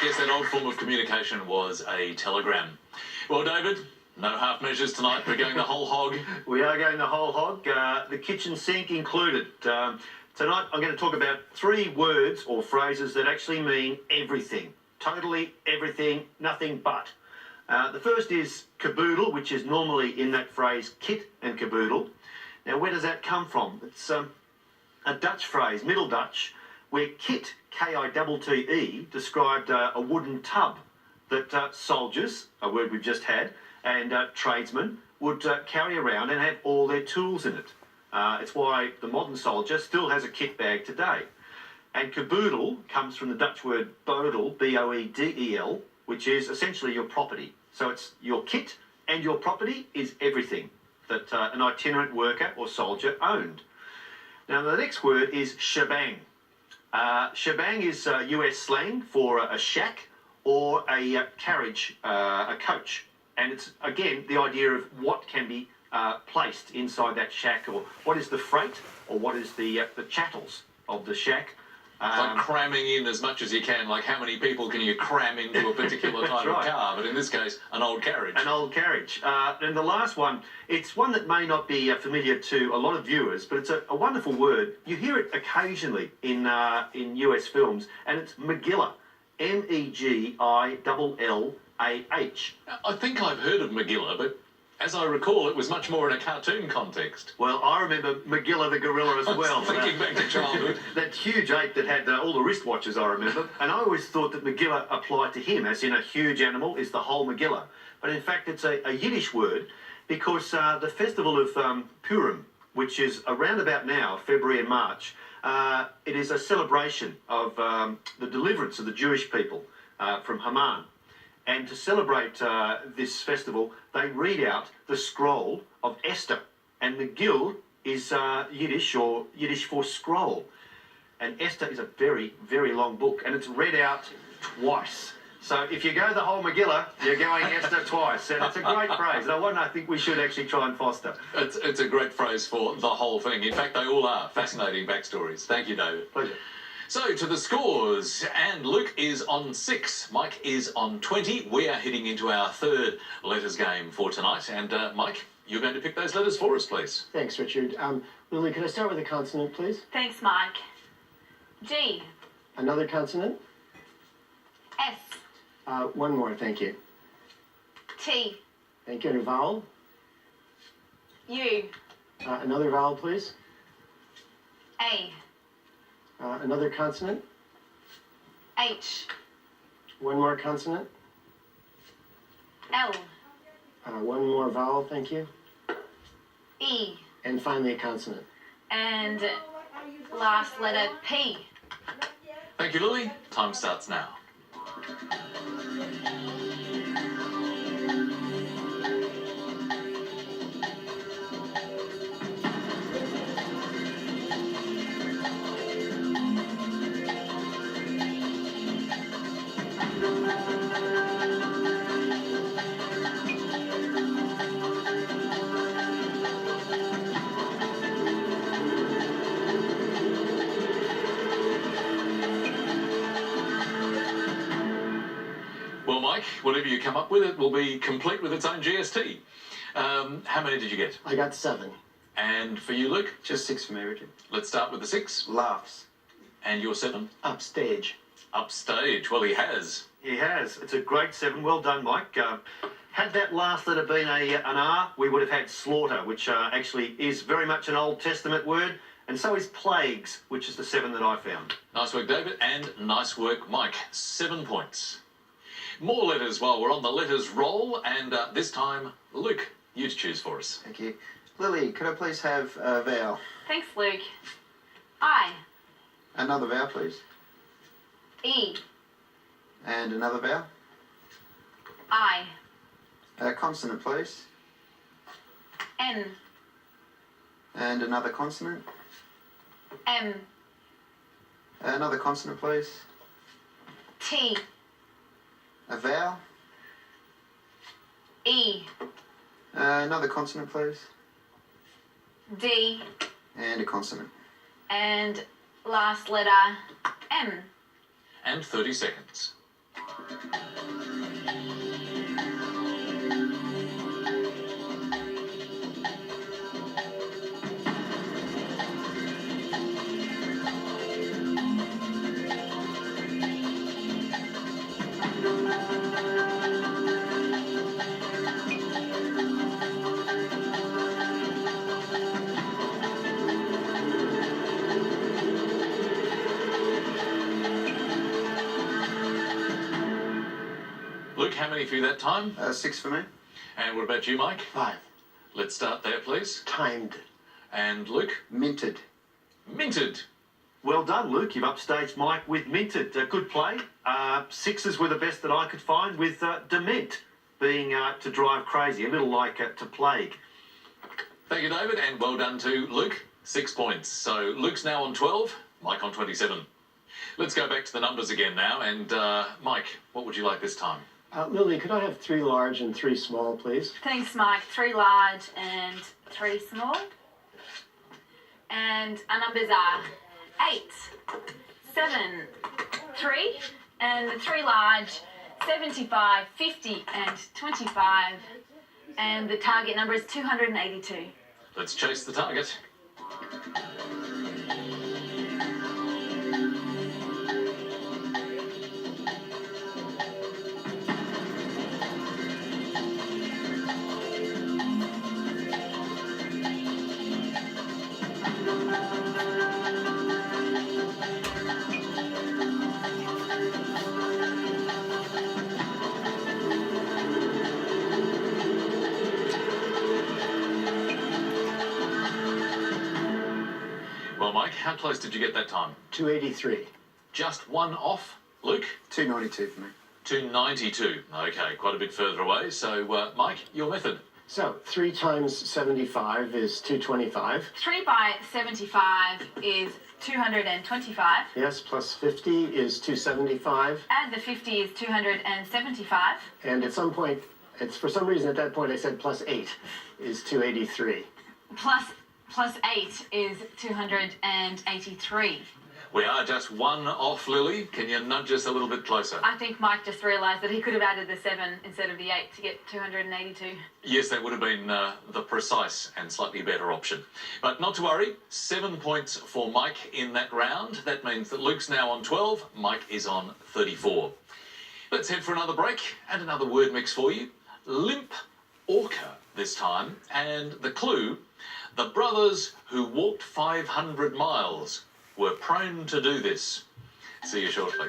guess that old form of communication was a telegram. Well, David, no half measures tonight. We're going the whole hog. We are going the whole hog, the kitchen sink included. Tonight I'm going to talk about 3 words or phrases that actually mean everything. Totally everything, nothing but. The first is caboodle, which is normally in that phrase kit and caboodle. Now, where does that come from? It's a Dutch phrase, Middle Dutch, where kit, K-I-T-T-E, described a wooden tub that soldiers, a word we've just had, and tradesmen would carry around and have all their tools in it. It's why the modern soldier still has a kit bag today. And caboodle comes from the Dutch word bodel, B-O-E-D-E-L, which is essentially your property. So it's your kit and your property is everything that an itinerant worker or soldier owned. Now, the next word is shebang. Shebang is US slang for a shack or a carriage, a coach. And it's, again, the idea of what can be placed inside that shack, or what is the freight, or what is the chattels of the shack. It's like cramming in as much as you can, like how many people can you cram into a particular type of car, but in this case, an old carriage. An old carriage. And the last one, it's one that may not be familiar to a lot of viewers, but it's a wonderful word. You hear it occasionally in US films, and it's Megillah. M-E-G-I-L-L-A-H. I think I've heard of Megillah, but as I recall, it was much more in a cartoon context. Well, I remember Megillah the gorilla as well. Thinking back to childhood. That huge ape that had all the wristwatches, I remember. And I always thought that Megillah applied to him, as in a huge animal is the whole Megillah. But in fact, it's a Yiddish word, because the festival of Purim, which is around about now, February and March, it is a celebration of the deliverance of the Jewish people from Haman. And to celebrate this festival, they read out the scroll of Esther. And Megillah is Yiddish, or Yiddish for scroll. And Esther is a very, very long book, and it's read out twice. So if you go the whole Megillah, you're going Esther twice. And it's a great phrase, and one I think we should actually try and foster. It's a great phrase for the whole thing. In fact, they all are fascinating backstories. Thank you, David. Pleasure. So, to the scores, and Luke is on 6, Mike is on 20. We are heading into our 3rd letters game for tonight, and Mike, you're going to pick those letters for us, please. Thanks, Richard. Lily, could I start with a consonant, please? Thanks, Mike. G. Another consonant? S. One more, thank you. T. Thank you. And a vowel? U. Another vowel, please. A. Another consonant? H. One more consonant? L. One more vowel, thank you. E. And finally a consonant. And last letter P. Thank you, Lily. Time starts now. Well, Mike, whatever you come up with, it will be complete with its own GST. How many did you get? I got 7. And for you, Luke? Just 6 for me, Richard. Let's start with the 6. Laughs. And your 7? Upstage. Upstage. Well, he has. He has. It's a great 7. Well done, Mike. Had that last letter been an R, we would have had slaughter, which actually is very much an Old Testament word, and so is plagues, which is the 7 that I found. Nice work, David, and nice work, Mike. 7 points. More letters while we're on the letters roll, and this time, Luke, you to choose for us. Thank you. Lily, could I please have a vowel? Thanks, Luke. I. Another vowel, please. E. And another vowel. I. A consonant, please. N. And another consonant. M. Another consonant, please. T. A vowel. E. Another consonant, please. D. And a consonant. And last letter M. And 30 seconds. Luke, how many for you that time? 6 for me. And what about you, Mike? 5. Let's start there, please. Timed. And Luke? Minted. Minted. Well done, Luke. You've upstaged Mike with minted. Good play. 6s were the best that I could find, with dement being to drive crazy, a little like to plague. Thank you, David, and well done to Luke. 6 points. So Luke's now on 12, Mike on 27. Let's go back to the numbers again now. And Mike, what would you like this time? Lily, could I have 3 large and 3 small, please? Thanks, Mike. 3 large and 3 small. And our numbers are 8, 7, 3, and the 3 large, 75, 50, and 25. And the target number is 282. Let's chase the target. Well, Mike, how close did you get that time? 283. Just one off, Luke? 292 for me. 292. Okay, quite a bit further away. So, Mike, your method. So 3 times 75 is 225. 3 by 75 is 225. Yes, plus 50 is 275. Add the 50 is 275. And at some point, it's for some reason at that point I said plus 8 is 283. Plus 8 is 283. We are just one off, Lily. Can you nudge us a little bit closer? I think Mike just realised that he could have added the 7 instead of the 8 to get 282. Yes, that would have been the precise and slightly better option. But not to worry, 7 points for Mike in that round. That means that Luke's now on 12, Mike is on 34. Let's head for another break and another word mix for you. Limp orca this time, and the clue: the brothers who walked 500 miles were prone to do this. See you shortly.